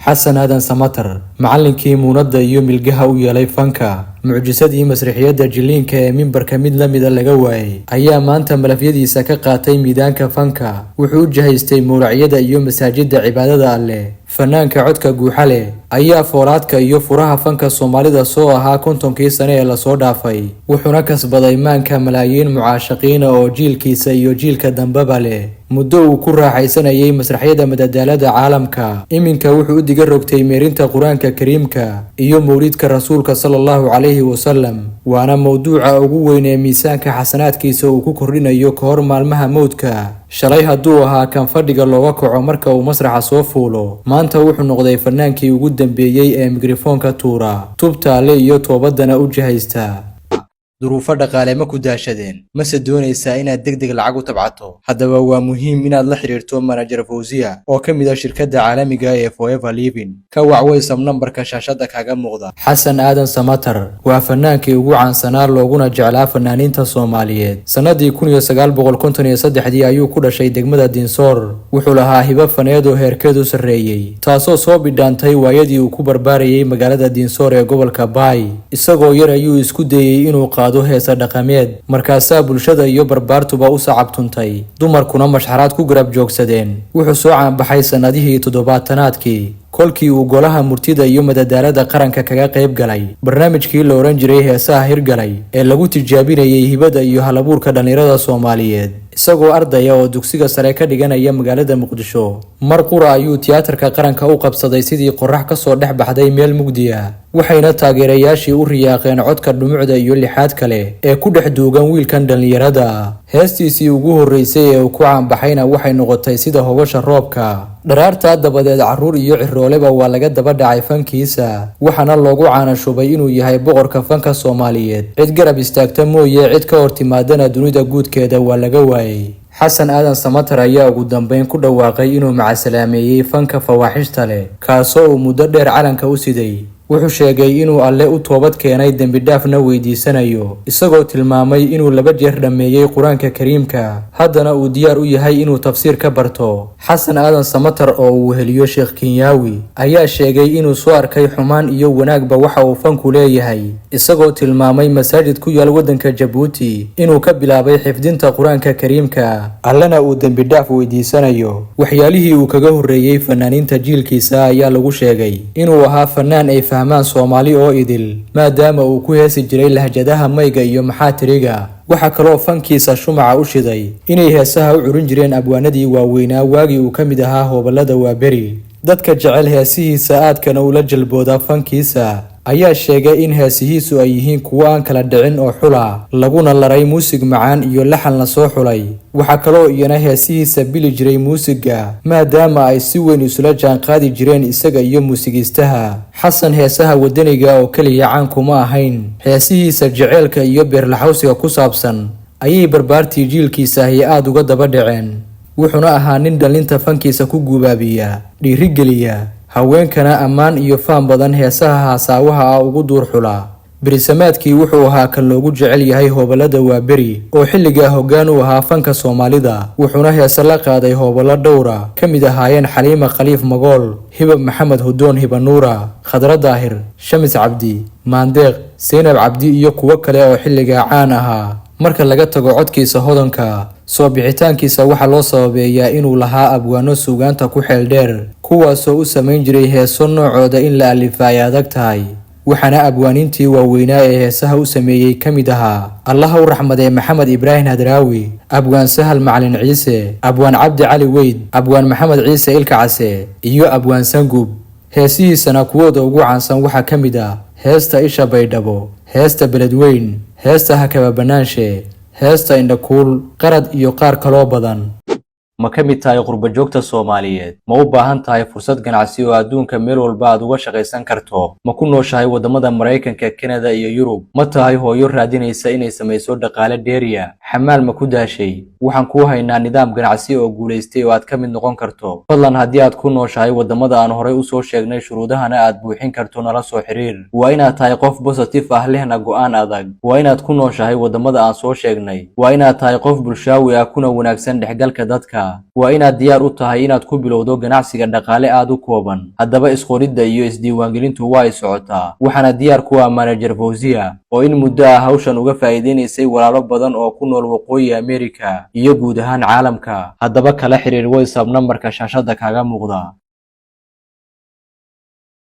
xasan aadan samatar macallinkii muunada iyo milgaha u yeelay fanka mucjisadii masraxiyada jiliinka ee mimbarka mid la mid laga waayay ayaa maanta malafyadiisa ka qaatay miidaanka fanka wuxuu u jahaystay mowracyada iyo masaajida cibaadada alle fanaanka codka guuxa leh ayaa foolaadka iyo furaha fanka Soomaalida soo ahaa 50kii sano ee la soo dhaafay wuxuuna kasbaday maanka malaayiin mucaashaqiin oo jiilkiisa iyo jiilka dambaba leh muddo uu ku raaxaysanayay masraxiyada madadaalada caalamka iminka wuxuu u diga rogtay meerinta quraanka kariimka iyo mawlidka rasuulka sallallahu alayhi wasallam waana mawduuca ugu weyn ee miisaanka xasanaadkiisa uu ku kordhinayo ka hor maalmaha mawdka shalay hadduu ahaa kan fadhiga looga kaco marka uu masraxa soo fuulo maanta wuxuu noqday fanaankii ugu dambeeyay ee mikrofoonka tuura tubta le iyo toobadana u jahaysta duruufo dhaqaale ma ku daashadeen mase doonaysaa inaad degdeg lacag u tabcato haddaba waa muhiim inaad la xiriirto manager Fawziya oo ka mid ah shirkadda caalamiga ee Forever Living ka wacwaysam nambarka shaashada kaaga muuqda xasan aadan samatar waa fanaankii ugu caansanaa looguna jeclaa fanaaniinta Soomaaliyeed sanadii 1953 ayuu ku dhashay degmada Dinsoor wuxuu lahaa hibo faneed oo heerkeedu sareeyay taasoo soo bidhaantay waayadii uu ku barbaarayay magaalada Dinsoor ee gobolka Bay isagoo yar ayuu isku dayay inuu heesa dhaqameed markaasaa bulshada iyo barbaartuba u sacabtuntay dumarkuna mashxaraad ku garab joogsadeen wuxuu soo caanbaxay sanadihii 70aadkii kolkii uu golaha murtida iyo madadaalada qaranka kaga qayb galay barnaamijkii la oran jiray heesaha hirgalay ee lagu tijaabinayay hibada iyo halabuurka dhalinyarada Soomaaliyeed isagoo ardaya oo dugsiga sare ka dhiganaya magaalada Muqdisho mar qura ayuu tiyaatarka qaranka u qabsaday sidii qorax ka soo dhex baxday meel mugdi ah waxayna taageerayaashii u riyaaqeen codka dhumucda iyo lixaad kale ee ku dhex duugan wiilkan dhalinyarada heestiisii ugu horeysay ee uu ku caanbaxayna waxay noqotay sida hogosha roobka dharaarta dabadeed caruur iyo cirooleba waa laga daba dhacay fankiisa waxaana loogu caanashubay inuu yahay boqorka fanka Soomaaliyeed cid garab istaagta mooye cid ka hortimaadana dunida guudkeeda waa laga waayay xasan aadan samatar ayaa ugu dambeyn ku dhawaaqay inuu macasalaameeyay fanka fawaaxishta leh kaasoo uu muddo dheer calanka u siday wuxuu sheegay inuu alle u toobad keenay dambi dhaafna weydiisanayo isagoo tilmaamay inuu 2 jeer dhameeyay quraanka kariimka haddana uu diyaar u yahay inuu tafsiir ka barto xasan aadan samatar oo uu heliyo Sheekh Kinyawi ayaa sheegay inuu soo arkay xumaan iyo wanaagba waxa uu fanku leeyahay isagoo tilmaamay masaajid ku yaal wadanka Djibouti inuu ka bilaabay xifdinta quraanka kariimka allana uu dambi dhaaf weydiisanayo waxyaalihii uu kaga horeeyay fanaaniinta jiilkiisa ayaa lagu sheegay inuu ahaa fanaan ay fahmaan Soomaali oo idil maadaama uu ku heesi jiray lahjadaha mayga iyo maxaatiriga waxa kaloo fankiisa shumaca u shiday inay heesaha u curin jireen abwaanadii waaweynaa waagii uu ka mid ahaa hoobalada waaberi dadka jecel heesihiisa aadkana ula jalbooda fankiisa ayaa sheegay in heesihiisu ay yihiin kuwo aan kala dhicin oo xula laguna laray muusig macaan iyo laxan la soo xulay waxa kaloo iyana heesihiisa bili jiray muusiga maadaama ay si weyn isula jaan qaadi jireen isaga iyo muusigiistaha xasan heesaha wadaniga oo kaliya caan kuma ahayn heesihiisa jaceelka iyo beerlaxawsiga ku saabsan ayay barbaartii jiilkiisa aad uga daba dhaceen wuxuuna ahaa nin dhalinta fankiisa ku gubaabiya dhiirigeliya haweenkana ammaan iyo faan badan heesaha haasawaha ugu duur xula bariisamaadkii wuxuu ahaa kan loogu jecel yahay hoobalada waaberi oo xilliga hoggaan u ahaa fanka Soomaalida wuxuuna heesa la qaaday hoobalo dhowra kamid ahaayeen Xaliima Khaliif Magool Hibab Maxamed Hudoon Hibanuura Khadra Daahir Shamis Cabdi Maandeeq Seenab Cabdi iyo kuwa kale oo xilliga caan ahaa marka laga tago codkiisa hodanka soo bixitaankiisa waxa loo sababeeyaa inuu lahaa abwaano suugaanta ku xeel dheer kuwaasoo u sameyn jiray heeso noocooda in la alifay adag tahay waxaana abwaanintii waaweynaa ee heesaha u sameeyay kamid ahaa Allah u raxmaday Maxamed Ibrahim Hadraawi abwaan Sahal Macalin Ciise abwaan Cabdi Cali Weyd abwaan Maxamed Ciise Ilka Case iyo abwaan Sangub heesihiisana kuwooda ugu caansan waxa kamid ah heesta Isha Baydhabo heesta Beledweyn heesta Hakaba Banaanshe heesta Indhakuul qarad iyo qaar kaloo badan ma ka mid tahay qurba joogta Soomaaliyeed ma u baahan tahay fursad ganacsi oo adduunka meel walba aad uga shaqaysan karto ma ku nooshahay wadamada Mareykanka Canada iyo Yurub ma tahay hooyo raadinaysa inay samayso dhaqaale dheeriya xamaal ma ku daashay waxaan ku haynaa nidaam ganacsi oo guuleystay oo aad ka mid noqon karto fadlan haddii aad ku nooshahay wadamada aan horey u soo sheegnay shuruudahana aad buuxin karto nala soo xiriir waa inaad tahay qof positive ah lehna go'aan adag waa inaad ku nooshahay wadamada aan soo sheegnay waa inaad tahay qof bulshaawi ah kuna wanaagsan dhexgalka dadka ah waa inaad diyaar u tahay inaad ku bilowdo ganacsiga dhaqaale aad u kooban. Haddaba isqoridda iyo isdiiwaangelintu waa ay socotaa, waxaana diyaar ku ah Manager Fawziya oo in muddo ah hawshan uga faa'iideynaysay walaalo badan oo ku nool Waqooyi Ameerika iyo guud ahaan caalamka. Haddaba kala xiriir WhatsApp nambarka shaashada kaaga muuqda.